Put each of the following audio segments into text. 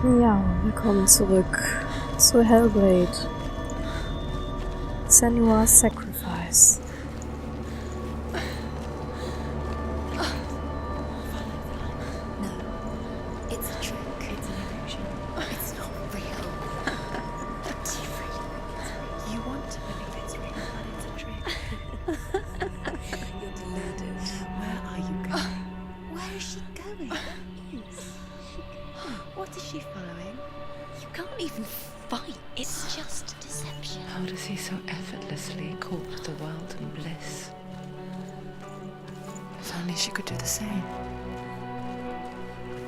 Ja, willkommen zurück zu Hellblade. Senua's Sacrifice. It's a trick. It's an illusion. It's not real. Do you really? You want to believe it's real, but it's a trick. You're deluded. Where are you going? Where is she going? What is she following? You can't even fight. It's just deception. How does he so effortlessly court the world in bliss? If only she could do the same.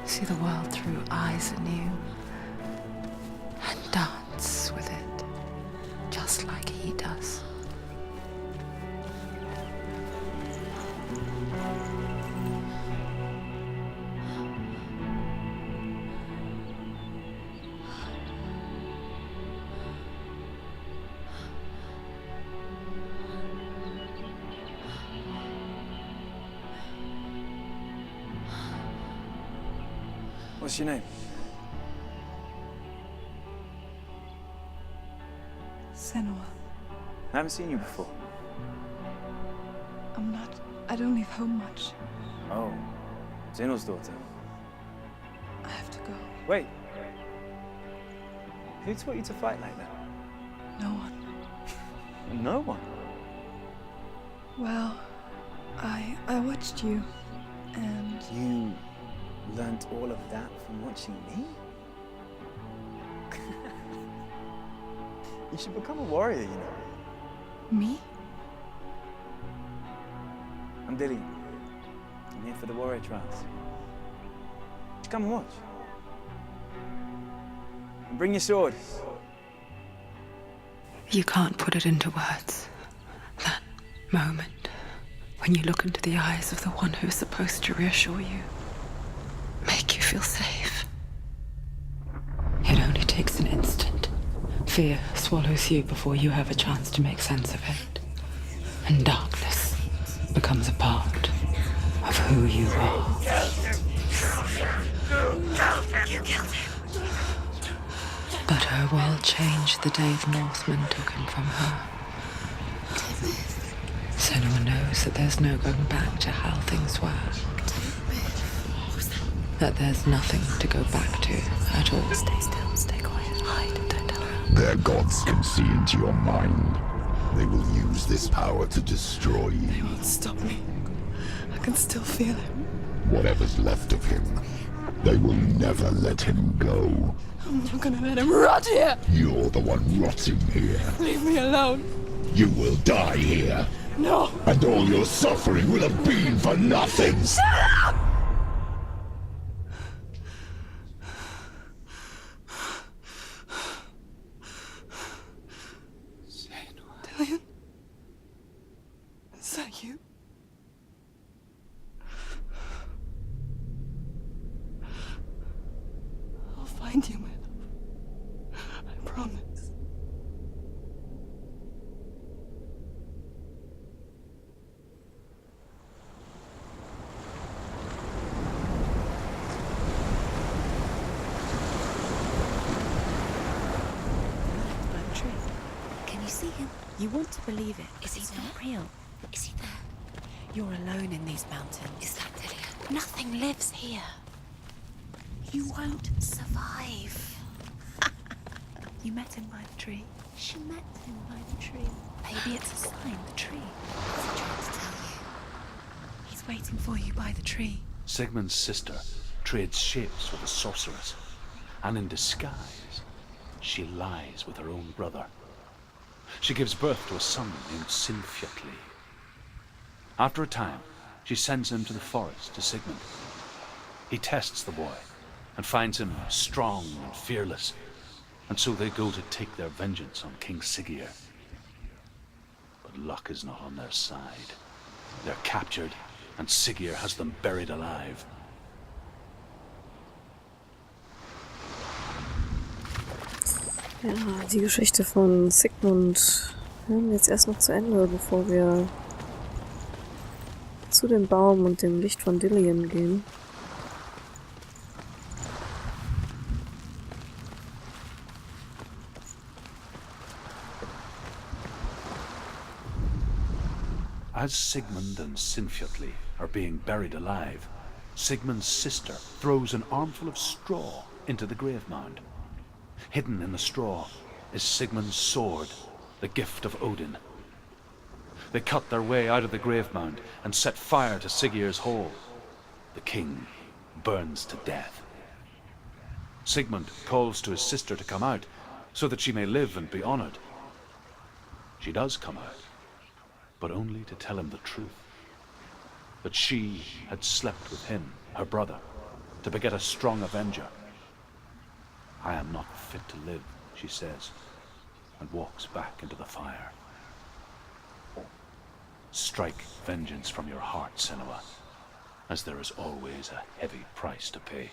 See the world through eyes anew and dance with it, just like he does. What's your name? Senua. I haven't seen you before. I don't leave home much. Oh, Zeno's daughter. I have to go. Wait. Who taught you to fight like that? No one. No one. Well, I watched you, and You learned all of that from watching me? You should become a warrior, you know. me? I'm Dillian. I'm here for the warrior trials. Just come and watch. And bring your sword. You can't put it into words. That moment when you look into the eyes of the one who is supposed to reassure you, make you feel safe. It only takes an instant. Fear swallows you before you have a chance to make sense of it. And darkness becomes a part of who you are. But her world changed the day the Northmen took him from her. Senua knows that there's no going back to how things were. That there's nothing to go back to at all. Stay still, stay quiet, hide, don't tell her. Their gods can see into your mind. They will use this power to destroy They you. won't stop me. I can still feel him. Whatever's left of him, they will never let him go. I'm not gonna let him rot here. You're the one rotting here. Leave me alone. You will die here, No. and all your suffering will have been for nothing. Dillian? Is that you? I'll find you, my love. I promise. By the tree. Can you see him? You want to believe it. Is he not real? Is he there? You're alone in these mountains. Is that Dillian? Nothing lives here. You won't survive. You met him by the tree. She met him by the tree. Maybe it's a sign, the tree. What's he trying to tell you? He's waiting for you by the tree. Sigmund's sister trades shapes with a sorceress, and in disguise, she lies with her own brother. She gives birth to a son named Sinfjotli. After a time, she sends him to the forest to Sigmund. He tests the boy and finds him strong and fearless, and so they go to take their vengeance on King Siggeir. But luck is not on their side. They're captured, and Siggeir has them buried alive. Ja, die Geschichte von Sigmund hören wir jetzt erst noch zu Ende, bevor wir zu dem Baum und dem Licht von Dillian gehen. As Sigmund and Sinfjotli are being buried alive, Sigmund's sister throws an armful of straw into the grave mound. Hidden in the straw is Sigmund's sword, the gift of Odin. They cut their way out of the grave mound and set fire to Siggeir's hole. The king burns to death. Sigmund calls to his sister to come out so that she may live and be honored. She does come out, but only to tell him the truth. That she had slept with him, her brother, to beget a strong avenger. I am not fit to live, she says, and walks back into the fire. Strike vengeance from your heart, Senua, as there is always a heavy price to pay.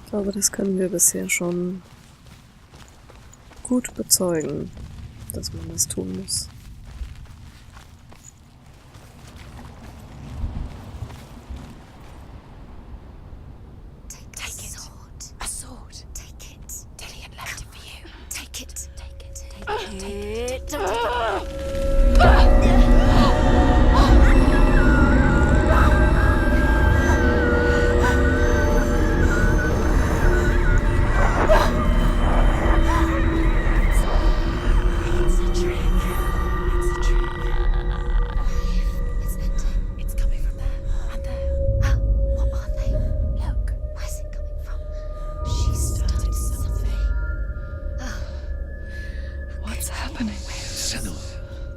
Ich glaube, das können wir bisher schon gut bezeugen, dass man das tun muss. Take it. A sword. Take it. Dillian left it for you. Take it. Take it. It's a trick. It's ending. It's coming from there and there. What are they? Look. Where's it coming from? She started something. What's happening? Senua,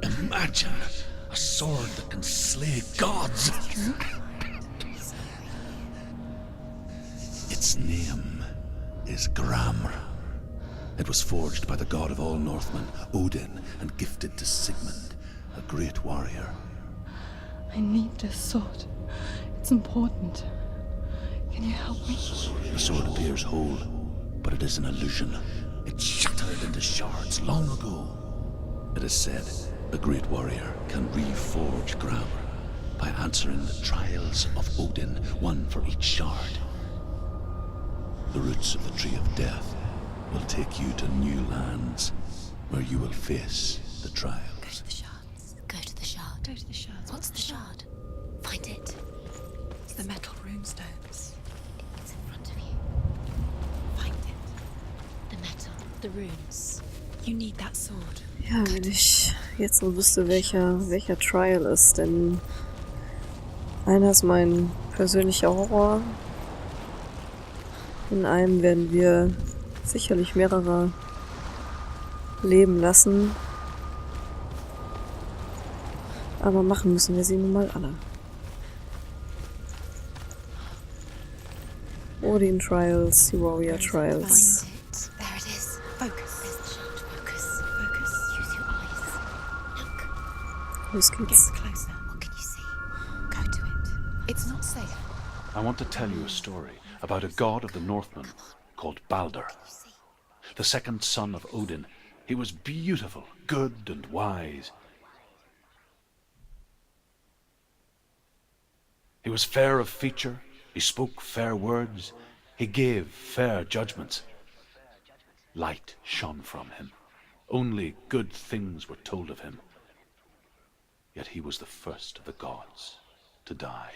imagine a sword that can slay gods. Its name is Gramr. It was forged by the god of all Northmen, Odin, and gifted to Sigmund, a great warrior. I need this sword. It's important. Can you help me? The sword appears whole, but it is an illusion. It shattered into shards long ago. It is said a great warrior can reforge Gramr by answering the trials of Odin, one for each shard. The roots of the Tree of Death will take you to new lands where you will face the trials. Go to the shards. Go to the shard. Go to the shards. What's the shard? Find it. It's the metal runestones. It's in front of you. Find it. The metal. The runes. You need that sword. Ja, wenn ich jetzt nur wüsste, welcher Trial ist, denn einer ist mein persönlicher Horror. In einem werden wir sicherlich mehrere leben lassen. Aber machen müssen wir sie nun mal alle. Odin Trials, die Warrior Trials. Find it. There it is. Focus. There's the shard. Focus. Focus. Use your eyes. Look. Los Get geht's. closer. What can you see? Go to it. It's not safe. I want to tell you a story about a god of the Northmen called Baldur. The second son of Odin. He was beautiful, good and wise. He was fair of feature, he spoke fair words, he gave fair judgments. Light shone from him. Only good things were told of him. Yet he was the first of the gods to die.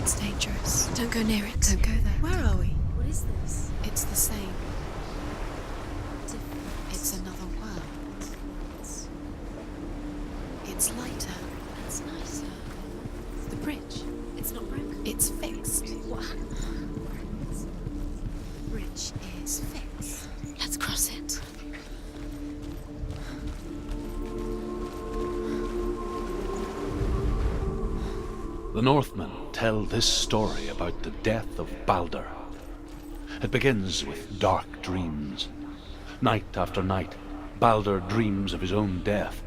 It's dangerous. Don't go near it. Don't go there. Where are we? What is this? It's the same. It's another world. It's lighter. It's nicer. The bridge. It's not broken. It's fixed. What? Bridge is fixed. Let's cross it. The Northmen tell this story about the death of Baldur. It begins with dark dreams. Night after night, Baldur dreams of his own death,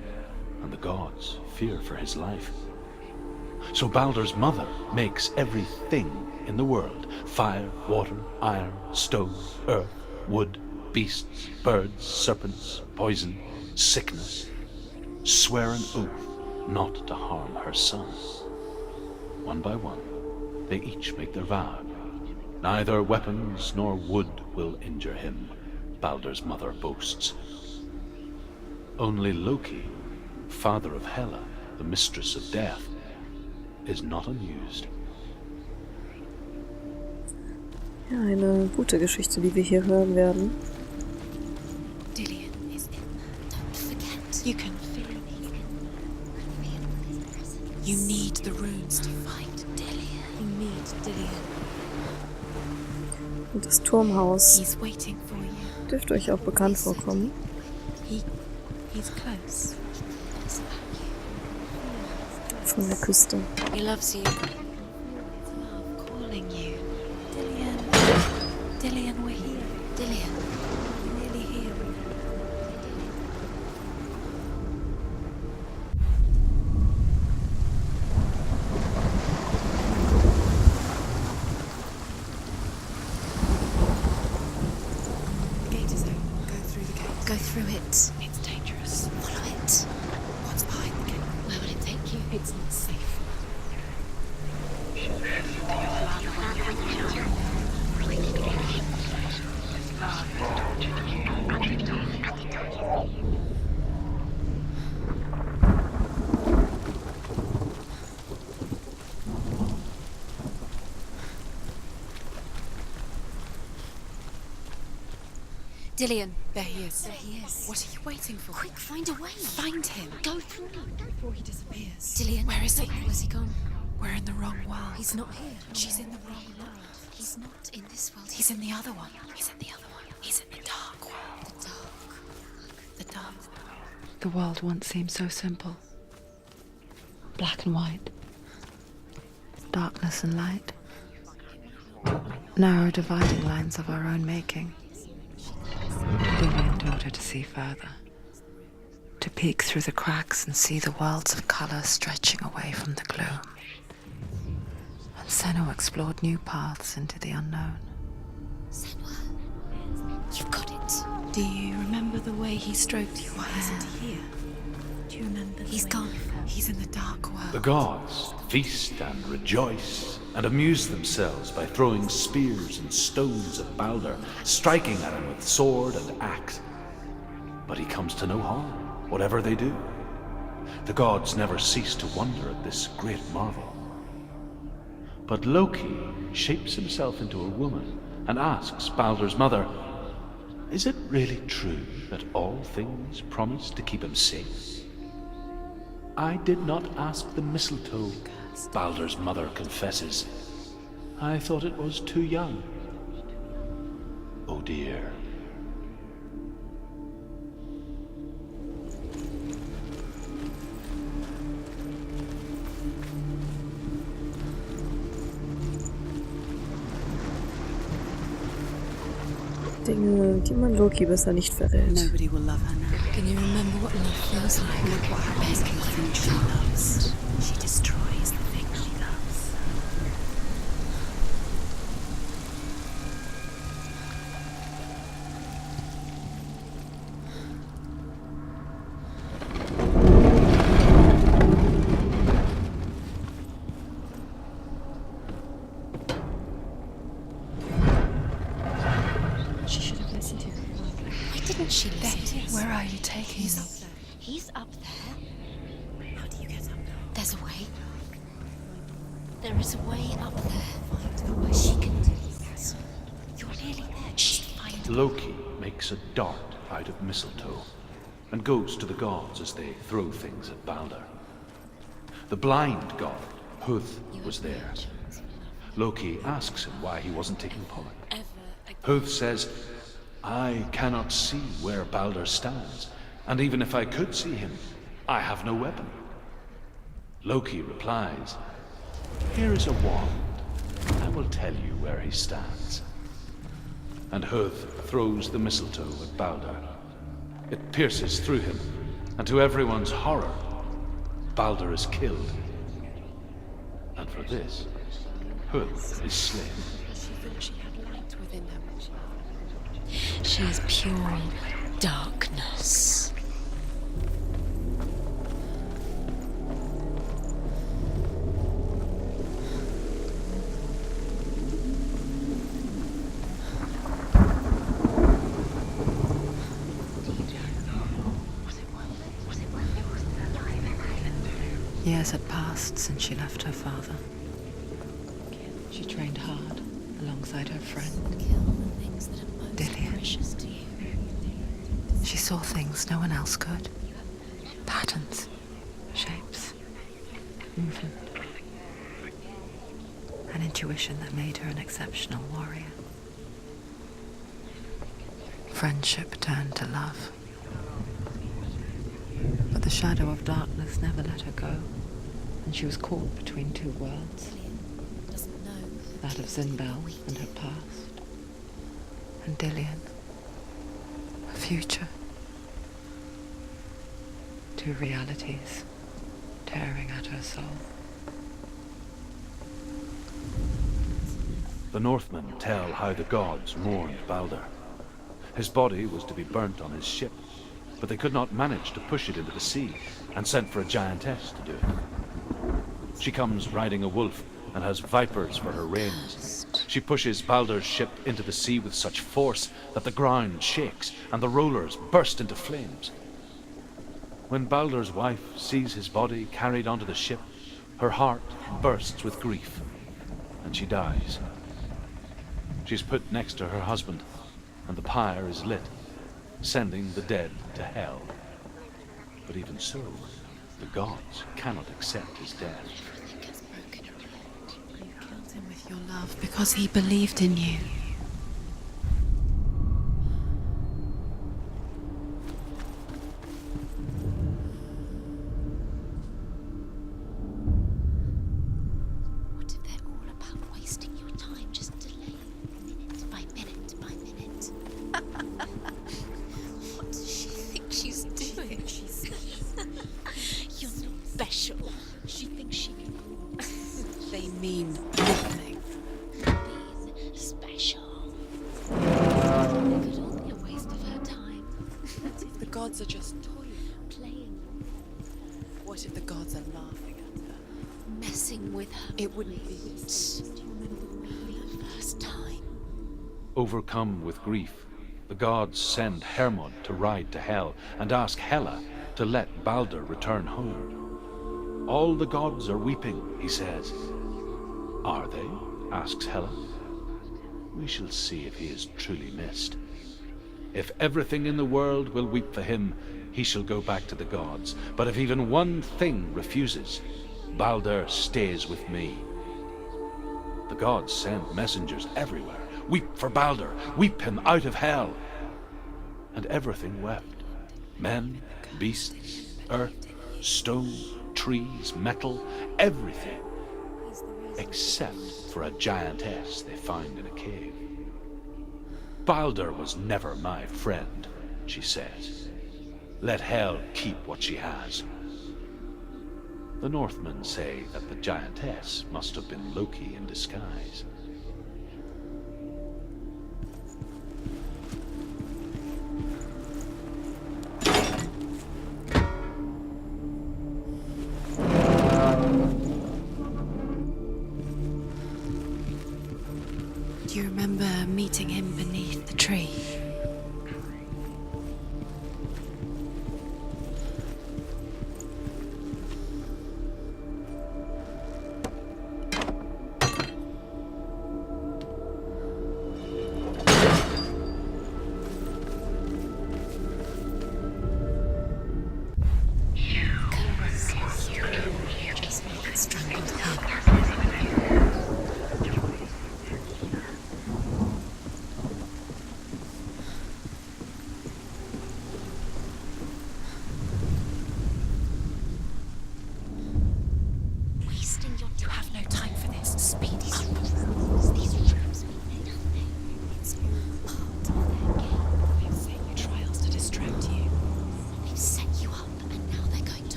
and the gods fear for his life. So Baldur's mother makes everything in the world: fire, water, iron, stone, earth, wood, beasts, birds, serpents, poison, sickness. Swear an oath not to harm her son. One by one, they each make their vow. Neither weapons nor wood will injure him, Baldur's mother boasts. Only Loki, father of Hela, the mistress of death, is not amused. Ja, eine gute Geschichte, die wir hier hören werden. Dillion is in there. Don't forget. You can feel it. You need the runes to find Dillion. You need Dillion. Und das Turmhaus He's waiting for you. dürfte euch auch bekannt vorkommen. He's close. Von der Küste. He loves you. It's love calling you. Dillion. Dillion, we're here. Dillion. We're nearly here. The gate is open. Go through the gate. Go through it. It's dangerous. Follow it. What's behind the gate? Where will it take you? It's not safe. Dillion. There he is. There he is. What are you waiting for? Quick, find a way. Find him. Go through. Before he disappears. Dillion. Where is he? Where's he gone? We're in the wrong world. He's not here. She's in the wrong world. He's not in this world. He's in the other one. He's in the other one. He's in the dark world. the dark. The dark world. The world once seemed so simple. Black and white. Darkness and light. Narrow dividing lines of our own making. Dillion taught her to see further. To peek through the cracks and see the worlds of colour stretching away from the gloom. And Senna explored new paths into the unknown. Senwa. You've got it. Do you remember the way he stroked your hair? Isn't he here? Do you remember? He's gone. He's in the dark world. The gods feast and rejoice and amuse themselves by throwing spears and stones at Baldur, striking at him with sword and axe. But he comes to no harm, whatever they do. The gods never cease to wonder at this great marvel. But Loki shapes himself into a woman and asks Baldur's mother, "Is it really true that all things promise to keep him safe?" "I did not ask the mistletoe," Baldur's mother confesses. "I thought it was too young." Oh dear. Dinge, die man Loki besser nicht verrät. Nobody will love her now. Can you remember what love feels like? Look what happens to the thing she loves. She destroys the thing she loves. She should have listened to her. Why didn't she listen? Where are you taking He's me? up there. He's up there. How do you get up there? There's a way. There is a way up there. She can do it. You're nearly there. Just find Loki makes a dart out of mistletoe and goes to the gods as they throw things at Baldur. The blind god, Huth, was there. Loki asks him why he wasn't taking part. Huth says, I cannot see where Baldur stands, and even if I could see him, I have no weapon. Loki replies, here is a wand. I will tell you where he stands. And Huth throws the mistletoe at Baldur. It pierces through him, and to everyone's horror, Baldur is killed. And for this, Huth is slain. She thought she had light within her. She is pure darkness. Years had passed since she left her father. She trained hard alongside her friend, Kill the things that are most Dillian. precious to you. She saw things no one else could. Patterns, shapes, movement. An intuition that made her an exceptional warrior. Friendship turned to love. But the shadow of darkness never let her go, and she was caught between two worlds. Doesn't know. That of Zinbel and her past, and Dillian, her future. Two realities tearing at her soul. The Northmen tell how the gods mourned Baldur. His body was to be burnt on his ship, but they could not manage to push it into the sea, and sent for a giantess to do it. She comes riding a wolf and has vipers for her reins. She pushes Baldur's ship into the sea with such force that the ground shakes and the rollers burst into flames. When Baldur's wife sees his body carried onto the ship, her heart bursts with grief, and she dies. She's put next to her husband, and the pyre is lit, sending the dead to hell. But even so, the gods cannot accept his death. You killed him with your love because he believed in you. What if they're all about wasting your time, just delaying minute by minute by minute? What does she think she's doing? You're not special. She thinks she can They mean nothing. be special. It could all be a waste of her time. What if the gods are just toying, Playing, what if the gods are laughing at her? messing with her. It wouldn't be brains. Do you remember the first time? Overcome with grief, the gods send Hermod to ride to Hell and ask Hela to let Baldur return home. All the gods are weeping, he says. Are they? Asks Hela. We shall see if he is truly missed. If everything in the world will weep for him, he shall go back to the gods. But if even one thing refuses, Baldur stays with me. The gods send messengers everywhere. Weep for Baldur, weep him out of hell. And everything wept. Men, beasts, earth, stone, trees, metal, everything. Except for a giantess they found in a cave. Baldur was never my friend, she says. Let Hel keep what she has. The Northmen say that the giantess must have been Loki in disguise. Do you remember meeting him beneath the tree?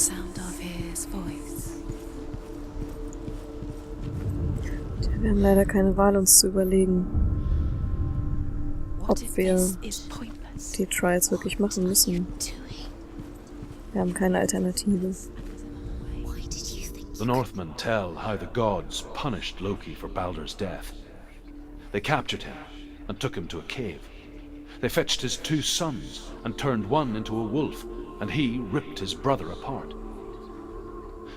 sound of his voice. Wir haben leider keine Wahl, uns zu überlegen, ob What if wir this is pointless? die Trials wirklich machen müssen. Wir haben keine Alternative. The Northmen tell how the gods punished Loki for Baldur's death. They captured him and took him to a cave. They fetched his 2 sons and turned one into a wolf, and he ripped his brother apart.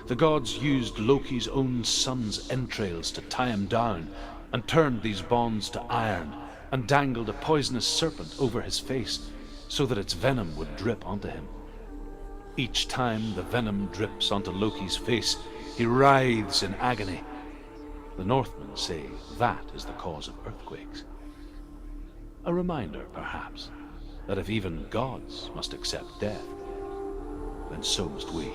The gods used Loki's own son's entrails to tie him down, and turned these bonds to iron, and dangled a poisonous serpent over his face, so that its venom would drip onto him. Each time the venom drips onto Loki's face, he writhes in agony. The Northmen say that is the cause of earthquakes. A reminder, perhaps, that if even gods must accept death, then so must we.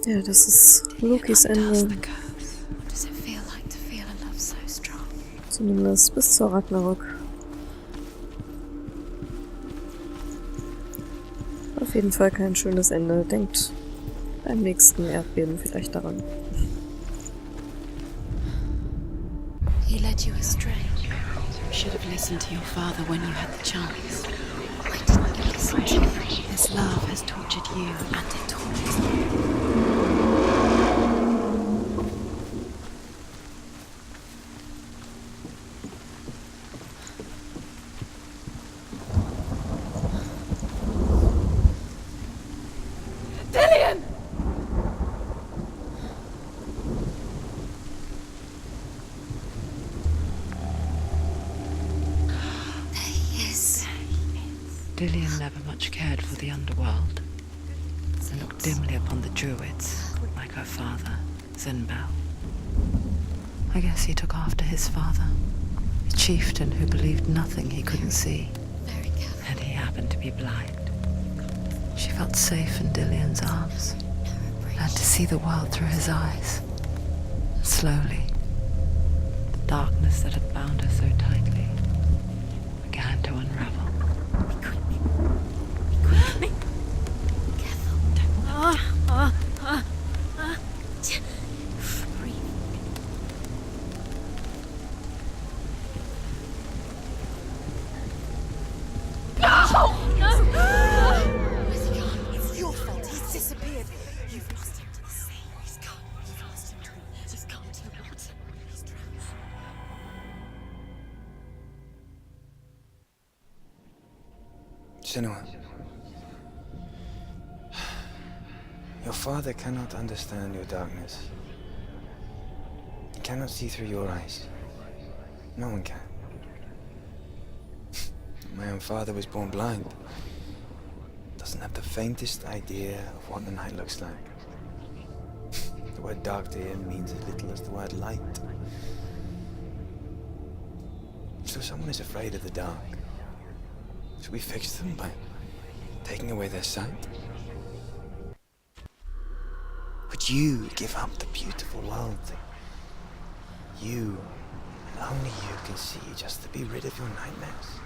Ja, das ist Lokis Undoes Ende. the curse. What does it feel like to feel a love so strong? Zumindest bis zur Ragnarok. Auf jeden Fall kein schönes Ende. Denkt beim nächsten Erdbeben vielleicht daran. He led you astray. You should have listened to your father when you had the chance. Why didn't you listen to me? This love has tortured you, and it tortures me. Dillian never much cared for the underworld, and looked dimly upon the druids, like her father, Zinbel. I guess he took after his father, a chieftain who believed nothing he couldn't see, Very careful. and he happened to be blind. She felt safe in Dillian's arms, learned to see the world through his eyes. Slowly, the darkness that had bound her so tightly began to unravel. It's your fault. He's disappeared. You've lost him to the sea. He's gone. You've lost him to him. He's gone to the water. He's drowned. Senua, your father cannot understand your darkness. He cannot see through your eyes. No one can. My own father was born blind. Doesn't have the faintest idea of what the night looks like. The word dark to him means as little as the word light. So someone is afraid of the dark. Should we fix them by taking away their sight? Would you give up the beautiful world that you, and only you, can see just to be rid of your nightmares?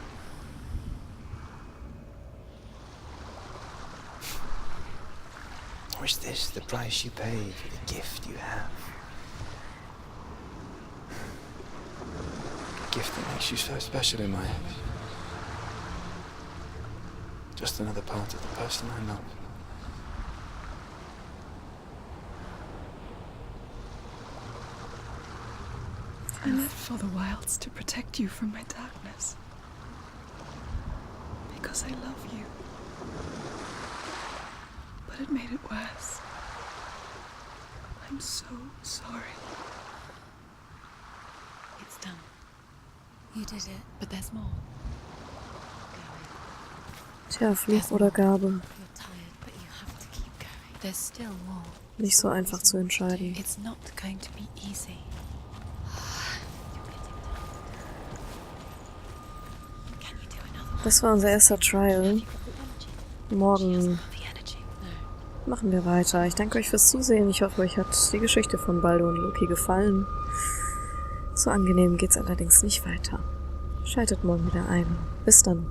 Or is this the price you pay for the gift you have? A gift that makes you so special in my eyes. Just another part of the person I love. I lived for the wilds to protect you from my darkness. Because I love you. But it made it worse. I'm so sorry. It's done. You did it, but there's more. Tja, Fluch oder Gabe. You're tired, but you have to keep going. There's still more. Nicht so einfach zu entscheiden. It's not going to be easy. Can you do another one? Das war unser erster Trial. Morgen The energy. No. machen wir weiter. Ich danke euch fürs Zusehen. Ich hoffe, euch hat die Geschichte von Baldur und Loki gefallen. So angenehm geht's allerdings nicht weiter. Schaltet morgen wieder ein. Bis dann.